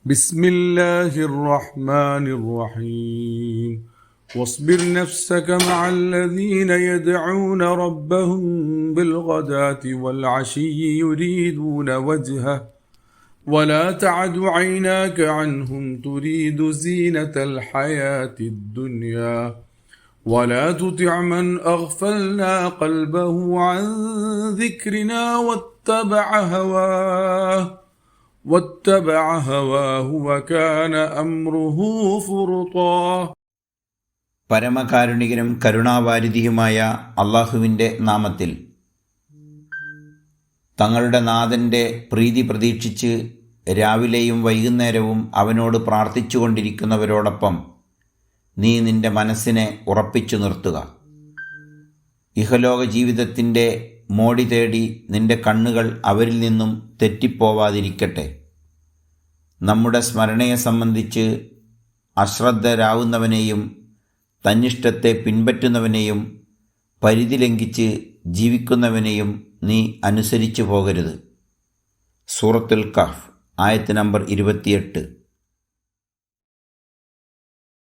بسم الله الرحمن الرحيم واصبر نفسك مع الذين يدعون ربهم بالغداة والعشي يريدون وجهه ولا تعد عيناك عنهم تريد زينة الحياة الدنيا ولا تطع من أغفلنا قلبه عن ذكرنا واتبع هواه وكان أمره فرطا. പരമകാരുണികനും കരുണാവാരിധിയുമായ അള്ളാഹുവിൻ്റെ നാമത്തിൽ. തങ്ങളുടെ നാഥൻ്റെ പ്രീതി പ്രതീക്ഷിച്ച് രാവിലെയും വൈകുന്നേരവും അവനോട് പ്രാർത്ഥിച്ചുകൊണ്ടിരിക്കുന്നവരോടൊപ്പം നീ നിന്റെ മനസ്സിനെ ഉറപ്പിച്ചു നിർത്തുക. ഇഹലോക ജീവിതത്തിൻ്റെ മോടി തേടി നിന്റെ കണ്ണുകൾ അവരിൽ നിന്നും തെറ്റിപ്പോവാതിരിക്കട്ടെ. നമ്മുടെ സ്മരണയെ സംബന്ധിച്ച് അശ്രദ്ധരാവുന്നവനെയും തന്നിഷ്ടത്തെ പിൻപറ്റുന്നവനെയും പരിധി ലംഘിച്ച് ജീവിക്കുന്നവനെയും നീ അനുസരിച്ചു പോകരുത്. സൂറത്തുൽ കഹ്ഫ് ആയത്ത് നമ്പർ 28.